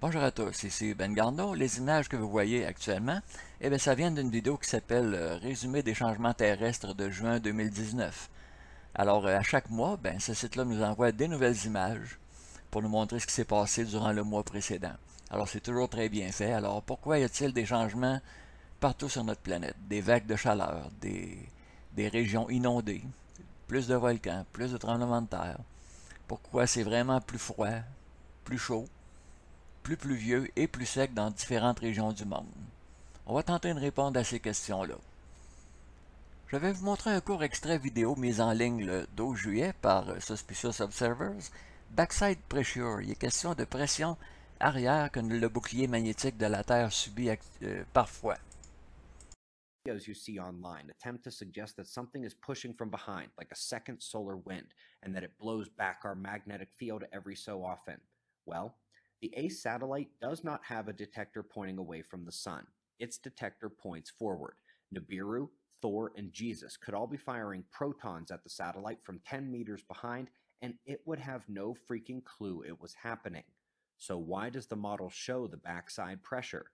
Bonjour à tous, ici Ben Garneau. Les images que vous voyez actuellement, ça vient d'une vidéo qui s'appelle Résumé des changements terrestres de juin 2019. Alors, à chaque mois, ce site-là nous envoie des nouvelles images pour nous montrer ce qui s'est passé durant le mois précédent. Alors, c'est toujours très bien fait. Alors, pourquoi y a-t-il des changements partout sur notre planète? Des vagues de chaleur, des régions inondées, plus de volcans, plus de tremblements de terre. Pourquoi c'est vraiment plus froid, plus chaud, plus pluvieux et plus sec dans différentes régions du monde? On va tenter de répondre à ces questions-là. Je vais vous montrer un court extrait vidéo mis en ligne le 12 juillet par Suspicious Observers. Backside Pressure, il est question de pression arrière que le bouclier magnétique de la Terre subit parfois. Videos you see online attempt to suggest that something is pushing from behind, like a second solar wind, and that it blows back our magnetic field every so often. Well, the ACE satellite does not have a detector pointing away from the sun. Its detector points forward. Nibiru, Thor, and Jesus could all be firing protons at the satellite from 10 meters behind, and it would have no freaking clue it was happening. So why does the model show the backside pressure?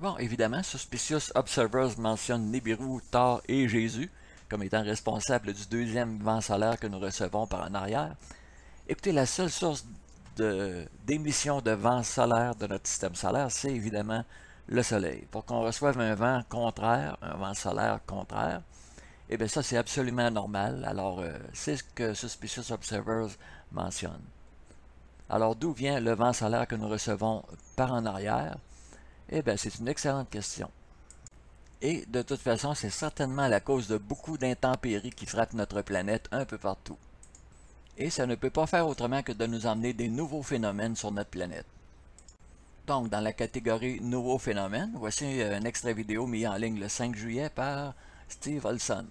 Bon, évidemment, Suspicious Observers mentionne Nibiru, Thor et Jésus comme étant responsables du deuxième vent solaire que nous recevons par en arrière. Écoutez, la seule source d'émission de vent solaire de notre système solaire, c'est évidemment le Soleil. Pour qu'on reçoive un vent contraire, un vent solaire contraire, eh bien ça c'est absolument normal. Alors c'est ce que Suspicious Observers mentionne. Alors d'où vient le vent solaire que nous recevons par en arrière? Eh bien c'est une excellente question. Et de toute façon, c'est certainement la cause de beaucoup d'intempéries qui frappent notre planète un peu partout. Et ça ne peut pas faire autrement que de nous emmener des nouveaux phénomènes sur notre planète. Donc, dans la catégorie Nouveaux phénomènes, voici un extrait vidéo mis en ligne le 5 juillet par Steve Olson.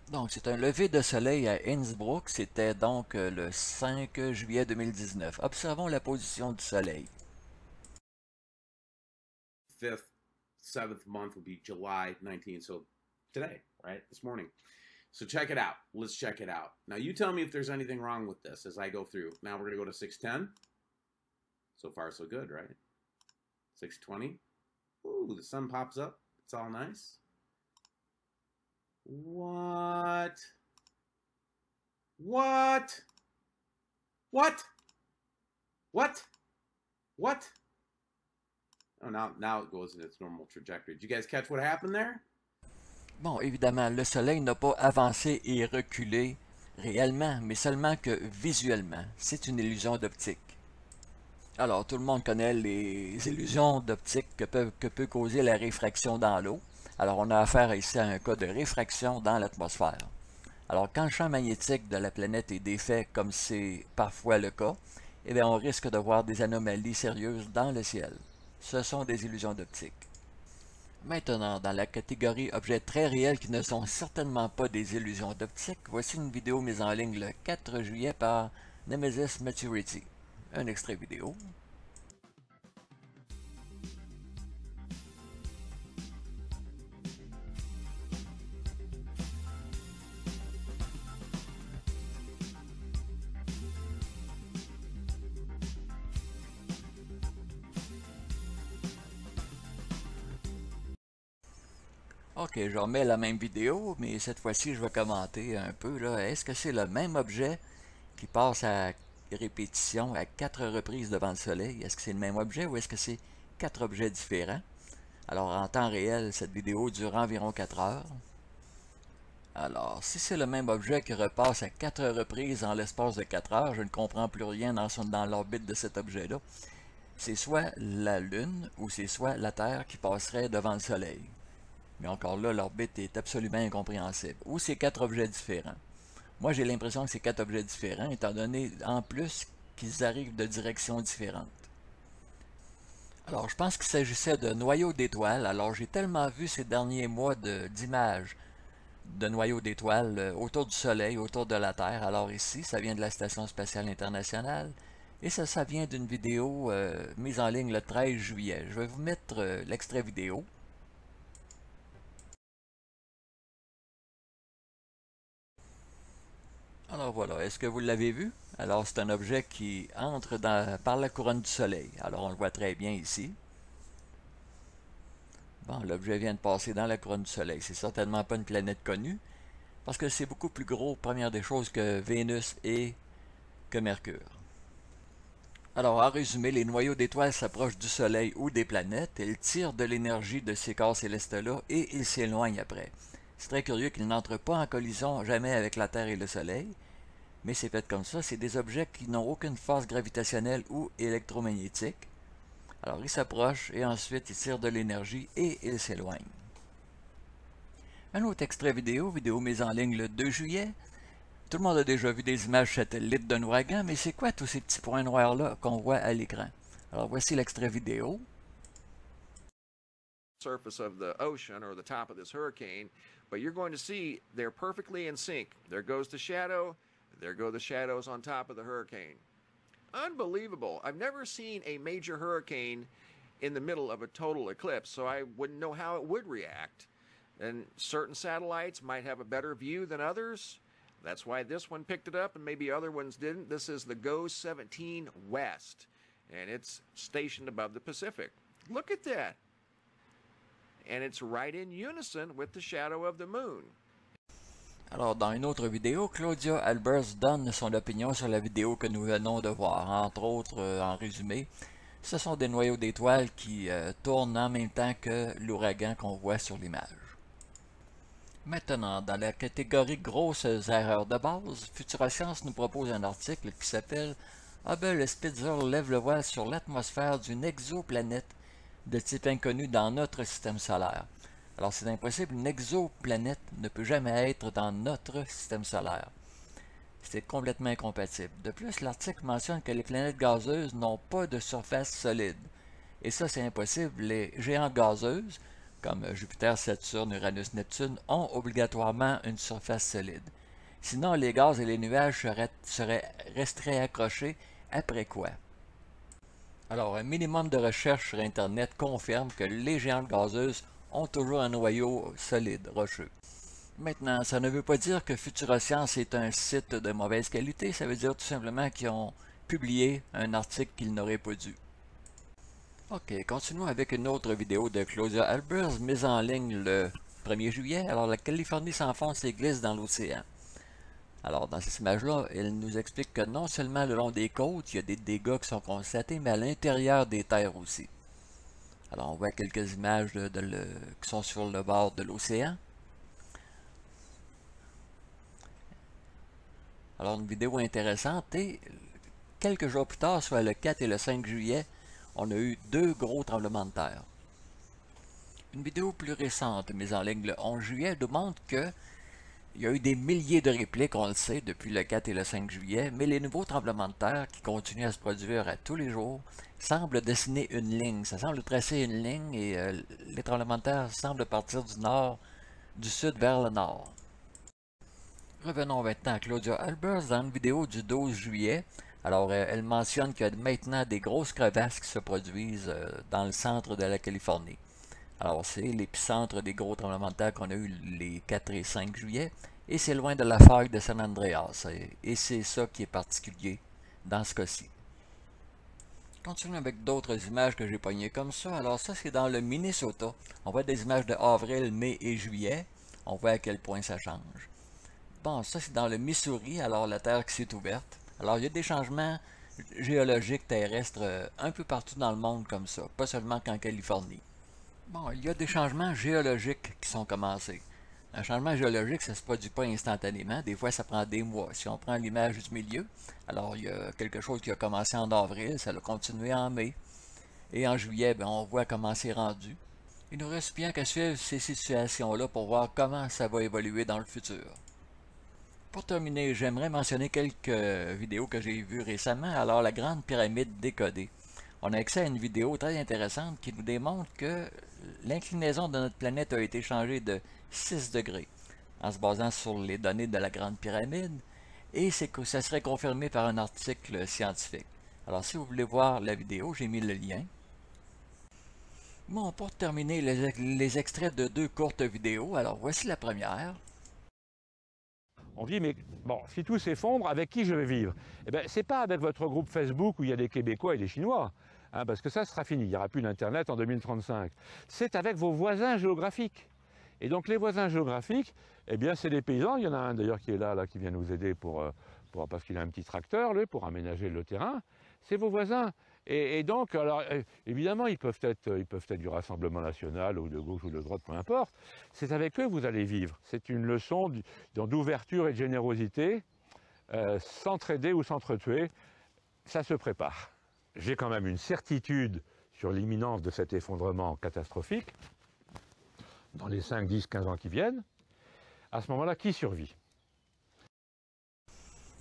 Donc, c'est un lever de soleil à Innsbruck, c'était donc le 5 juillet 2019. Observons la position du soleil. Fifth, seventh month would be July 19th. So today, right? This morning. So check it out. Let's check it out. Now you tell me if there's anything wrong with this as I go through. Now we're going to go to 610. So far, so good, right? 620. Ooh, the sun pops up. It's all nice. What? What? What? What? What? Oh, now it goes in its normal trajectory. Did you guys catch what happened there? Bon, évidemment, le soleil n'a pas avancé et reculé réellement, mais seulement que visuellement. C'est une illusion d'optique. Alors, tout le monde connaît les illusions d'optique que peut causer la réfraction dans l'eau. Alors, on a affaire ici à un cas de réfraction dans l'atmosphère. Alors, quand le champ magnétique de la planète est défait, comme c'est parfois le cas, eh bien, on risque de voir des anomalies sérieuses dans le ciel. Ce sont des illusions d'optique. Maintenant, dans la catégorie objets très réels qui ne sont certainement pas des illusions d'optique, voici une vidéo mise en ligne le 4 juillet par Nemesis Maturity. Un extrait vidéo. Ok, je remets la même vidéo, mais cette fois-ci, je vais commenter un peu. Est-ce que c'est le même objet qui passe à répétition à 4 reprises devant le soleil? Est-ce que c'est le même objet ou est-ce que c'est 4 objets différents? Alors, en temps réel, cette vidéo dure environ 4 heures. Alors, si c'est le même objet qui repasse à 4 reprises en l'espace de 4 heures, je ne comprends plus rien dans l'orbite de cet objet-là. C'est soit la Lune ou c'est soit la Terre qui passerait devant le Soleil. Mais encore là, l'orbite est absolument incompréhensible. Ou c'est 4 objets différents. Moi, j'ai l'impression que c'est 4 objets différents, étant donné en plus qu'ils arrivent de directions différentes. Alors, je pense qu'il s'agissait de noyaux d'étoiles. Alors, j'ai tellement vu ces derniers mois d'images de noyaux d'étoiles autour du Soleil, autour de la Terre. Alors ici, ça vient de la Station spatiale internationale. Et ça vient d'une vidéo mise en ligne le 13 juillet. Je vais vous mettre l'extrait vidéo. Alors voilà, est-ce que vous l'avez vu? Alors c'est un objet qui entre par la couronne du Soleil. Alors on le voit très bien ici. Bon, l'objet vient de passer dans la couronne du Soleil. C'est certainement pas une planète connue, parce que c'est beaucoup plus gros, première des choses, que Vénus et que Mercure. Alors, en résumé, les noyaux d'étoiles s'approchent du Soleil ou des planètes, ils tirent de l'énergie de ces corps célestes-là et ils s'éloignent après. C'est très curieux qu'ils n'entrent pas en collision jamais avec la Terre et le Soleil, mais c'est fait comme ça, c'est des objets qui n'ont aucune force gravitationnelle ou électromagnétique. Alors, ils s'approchent et ensuite ils tirent de l'énergie et ils s'éloignent. Un autre extrait vidéo mise en ligne le 2 juillet. Tout le monde a déjà vu des images satellites d'un ouragan, mais c'est quoi tous ces petits points noirs-là qu'on voit à l'écran? Alors voici l'extrait vidéo. Surface of the ocean or the top of this hurricane, but you're going to see they're perfectly in sync. There goes the shadow, there go the shadows on top of the hurricane. Unbelievable. I've never seen a major hurricane in the middle of a total eclipse, so I wouldn't know how it would react. And certain satellites might have a better view than others. That's why this one picked it up and maybe other ones didn't. This is the GOES 17 West, and it's stationed above the Pacific. Look at that. And it's right in unison with the shadow of the moon. Alors, dans une autre vidéo, Claudia Albers donne son opinion sur la vidéo que nous venons de voir. Entre autres, en résumé, ce sont des noyaux d'étoiles qui tournent en même temps que l'ouragan qu'on voit sur l'image. Maintenant, dans la catégorie grosses erreurs de base, Futuroscience nous propose un article qui s'appelle « Hubble et Spitzer lèvent le voile sur l'atmosphère d'une exoplanète de type inconnu dans notre système solaire ». Alors c'est impossible, une exoplanète ne peut jamais être dans notre système solaire. C'est complètement incompatible. De plus, l'article mentionne que les planètes gazeuses n'ont pas de surface solide. Et ça, c'est impossible. Les géantes gazeuses, comme Jupiter, Saturne, Uranus, Neptune, ont obligatoirement une surface solide. Sinon, les gaz et les nuages resteraient accrochés après quoi? Alors, un minimum de recherche sur Internet confirme que les géantes gazeuses ont toujours un noyau solide, rocheux. Maintenant, ça ne veut pas dire que Futuroscience est un site de mauvaise qualité, ça veut dire tout simplement qu'ils ont publié un article qu'ils n'auraient pas dû. Ok, continuons avec une autre vidéo de Claudia Albers, mise en ligne le 1er juillet. Alors, la Californie s'enfonce et glisse dans l'océan. Alors, dans cette image-là, elle nous explique que non seulement le long des côtes, il y a des dégâts qui sont constatés, mais à l'intérieur des terres aussi. Alors, on voit quelques images qui sont sur le bord de l'océan. Alors, une vidéo intéressante. Et quelques jours plus tard, soit le 4 et le 5 juillet, on a eu 2 gros tremblements de terre. Une vidéo plus récente, mise en ligne le 11 juillet, nous montre que il y a eu des milliers de répliques, on le sait, depuis le 4 et le 5 juillet, mais les nouveaux tremblements de terre qui continuent à se produire à tous les jours semblent dessiner une ligne. Ça semble tracer une ligne et les tremblements de terre semblent partir du sud vers le nord. Revenons maintenant à Claudia Albers dans une vidéo du 12 juillet. Alors, elle mentionne qu'il y a maintenant des grosses crevasses qui se produisent dans le centre de la Californie. Alors, c'est l'épicentre des gros tremblements de terre qu'on a eu les 4 et 5 juillet, et c'est loin de la faille de San Andreas, et c'est ça qui est particulier dans ce cas-ci. Continuons avec d'autres images que j'ai pognées comme ça. Alors ça, c'est dans le Minnesota. On voit des images de avril, mai et juillet. On voit à quel point ça change. Bon, ça, c'est dans le Missouri, alors la Terre qui s'est ouverte. Alors, il y a des changements géologiques terrestres un peu partout dans le monde comme ça, pas seulement qu'en Californie. Bon, il y a des changements géologiques qui sont commencés. Un changement géologique, ça ne se produit pas instantanément. Des fois, ça prend des mois. Si on prend l'image du milieu, alors il y a quelque chose qui a commencé en avril, ça a continué en mai. Et en juillet, ben, on voit comment c'est rendu. Il nous reste bien qu'à suivre ces situations-là pour voir comment ça va évoluer dans le futur. Pour terminer, j'aimerais mentionner quelques vidéos que j'ai vues récemment. Alors, la Grande Pyramide décodée. On a accès à une vidéo très intéressante qui nous démontre que l'inclinaison de notre planète a été changée de 6 degrés en se basant sur les données de la Grande Pyramide, et ça serait confirmé par un article scientifique. Alors si vous voulez voir la vidéo, j'ai mis le lien. Bon, pour terminer, les extraits de 2 courtes vidéos. Alors voici la première. On dit, mais bon, si tout s'effondre, avec qui je vais vivre? Eh bien, c'est pas avec votre groupe Facebook où il y a des Québécois et des Chinois, hein, parce que ça sera fini, il n'y aura plus d'Internet en 2035. C'est avec vos voisins géographiques. Et donc les voisins géographiques, eh bien, c'est des paysans. Il y en a un d'ailleurs qui est là, qui vient nous aider parce qu'il a un petit tracteur, lui, pour aménager le terrain. C'est vos voisins. Et donc, alors, évidemment, ils peuvent être du Rassemblement national ou de gauche ou de droite, peu importe. C'est avec eux que vous allez vivre. C'est une leçon d'ouverture et de générosité. S'entraider ou s'entretuer, ça se prépare. J'ai quand même une certitude sur l'imminence de cet effondrement catastrophique dans les 5, 10, 15 ans qui viennent. À ce moment-là, qui survit?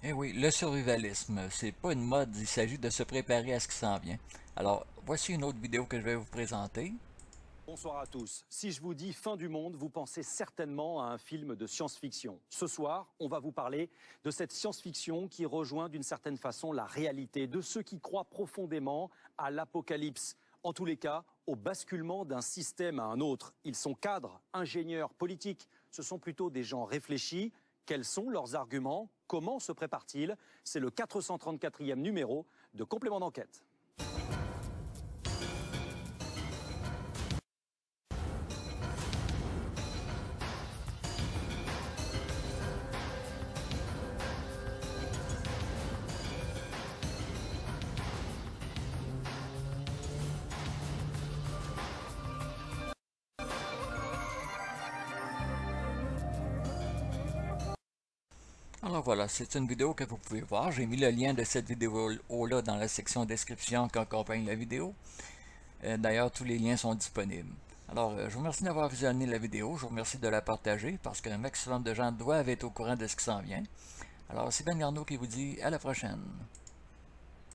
Eh oui, le survivalisme, c'est pas une mode, il s'agit de se préparer à ce qui s'en vient. Alors, voici une autre vidéo que je vais vous présenter. Bonsoir à tous. Si je vous dis fin du monde, vous pensez certainement à un film de science-fiction. Ce soir, on va vous parler de cette science-fiction qui rejoint d'une certaine façon la réalité, de ceux qui croient profondément à l'apocalypse. En tous les cas, au basculement d'un système à un autre. Ils sont cadres, ingénieurs, politiques. Ce sont plutôt des gens réfléchis. Quels sont leurs arguments? Comment se préparent-ils? C'est le 434e numéro de Complément d'enquête. Alors voilà, c'est une vidéo que vous pouvez voir. J'ai mis le lien de cette vidéo-là dans la section description qui accompagne la vidéo. D'ailleurs, tous les liens sont disponibles. Alors, je vous remercie d'avoir visionné la vidéo. Je vous remercie de la partager parce qu'un maximum de gens doivent être au courant de ce qui s'en vient. Alors, c'est Ben Garneau qui vous dit à la prochaine.